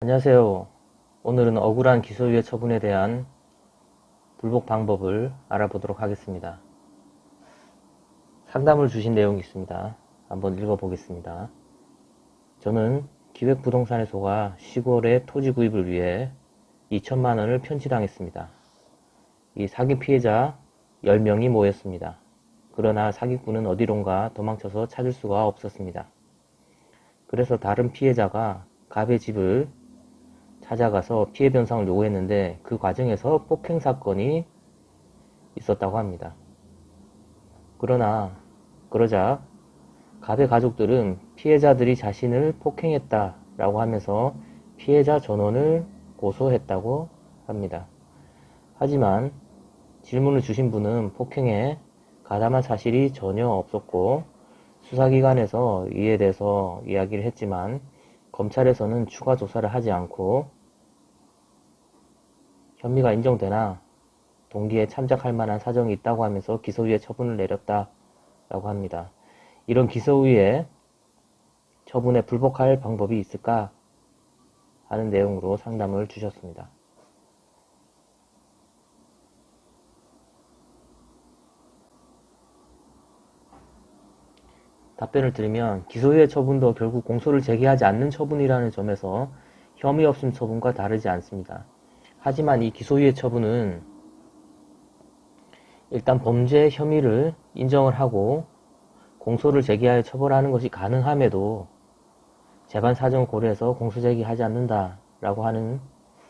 안녕하세요. 오늘은 억울한 기소유예 처분에 대한 불복 방법을 알아보도록 하겠습니다. 상담을 주신 내용이 있습니다. 한번 읽어보겠습니다. 저는 기획부동산에서가 시골에 토지 구입을 위해 2천만원을 편취당했습니다. 이 사기 피해자 10명이 모였습니다. 그러나 사기꾼은 어디론가 도망쳐서 찾을 수가 없었습니다. 그래서 다른 피해자가 갑의 집을 찾아가서 피해 변상을 요구했는데 그 과정에서 폭행 사건이 있었다고 합니다. 그러자 갑의 가족들은 피해자들이 자신을 폭행했다라고 하면서 피해자 전원을 고소했다고 합니다. 하지만 질문을 주신 분은 폭행에 가담한 사실이 전혀 없었고 수사기관에서 이에 대해서 이야기를 했지만 검찰에서는 추가 조사를 하지 않고 혐의가 인정되나 동기에 참작할 만한 사정이 있다고 하면서 기소유예 처분을 내렸다라고 합니다. 이런 기소유예 처분에 불복할 방법이 있을까 하는 내용으로 상담을 주셨습니다. 답변을 드리면 기소유예 처분도 결국 공소를 제기하지 않는 처분이라는 점에서 혐의 없음 처분과 다르지 않습니다. 하지만 이 기소유예 처분은 일단 범죄 혐의를 인정을 하고 공소를 제기하여 처벌하는 것이 가능함에도 재반 사정을 고려해서 공소 제기하지 않는다라고 하는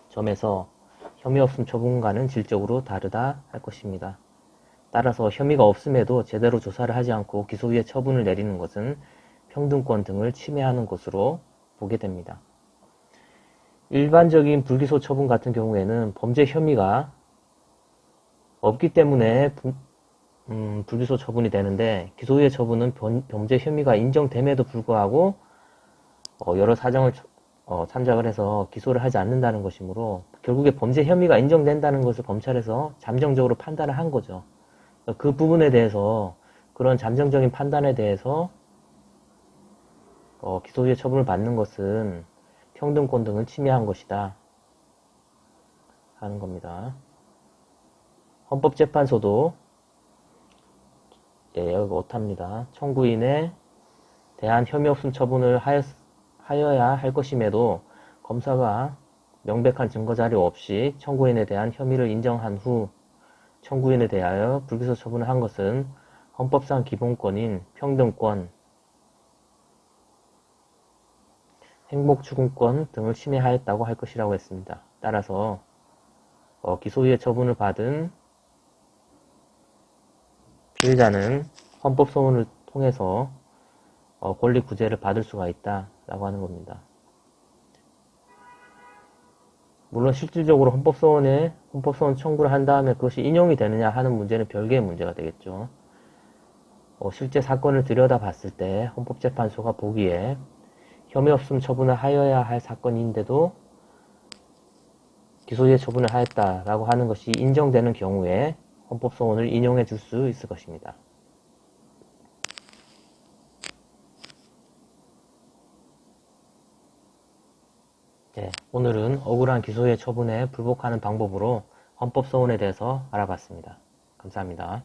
점에서 혐의 없음 처분과는 질적으로 다르다 할 것입니다. 따라서 혐의가 없음에도 제대로 조사를 하지 않고 기소유예 처분을 내리는 것은 평등권 등을 침해하는 것으로 보게 됩니다. 일반적인 불기소 처분 같은 경우에는 범죄 혐의가 없기 때문에 불기소 처분이 되는데 기소유예 처분은 범죄 혐의가 인정됨에도 불구하고 여러 사정을 참작을 해서 기소를 하지 않는다는 것이므로 결국에 범죄 혐의가 인정된다는 것을 검찰에서 잠정적으로 판단을 한 거죠. 그 부분에 대해서 그런 잠정적인 판단에 대해서 기소유예 처분을 받는 것은 평등권 등을 침해한 것이다 하는 겁니다. 헌법재판소도 여기 오타입니다. 청구인에 대한 혐의 없음 처분을 하여야 할 것임에도 검사가 명백한 증거자료 없이 청구인에 대한 혐의를 인정한 후 청구인에 대하여 불기소 처분을 한 것은 헌법상 기본권인 평등권, 행복추구권 등을 침해하였다고 할 것이라고 했습니다. 따라서 기소유예 처분을 받은 피해자는 헌법소원을 통해서 권리구제를 받을 수가 있다라고 하는 겁니다. 물론 실질적으로 헌법소원 청구를 한 다음에 그것이 인용이 되느냐 하는 문제는 별개의 문제가 되겠죠. 실제 사건을 들여다봤을 때 헌법재판소가 보기에 혐의 없음 처분을 하여야 할 사건인데도 기소유예 처분을 하였다라고 하는 것이 인정되는 경우에 헌법소원을 인용해 줄 수 있을 것입니다. 네, 오늘은 억울한 기소유예 처분에 불복하는 방법으로 헌법소원에 대해서 알아봤습니다. 감사합니다.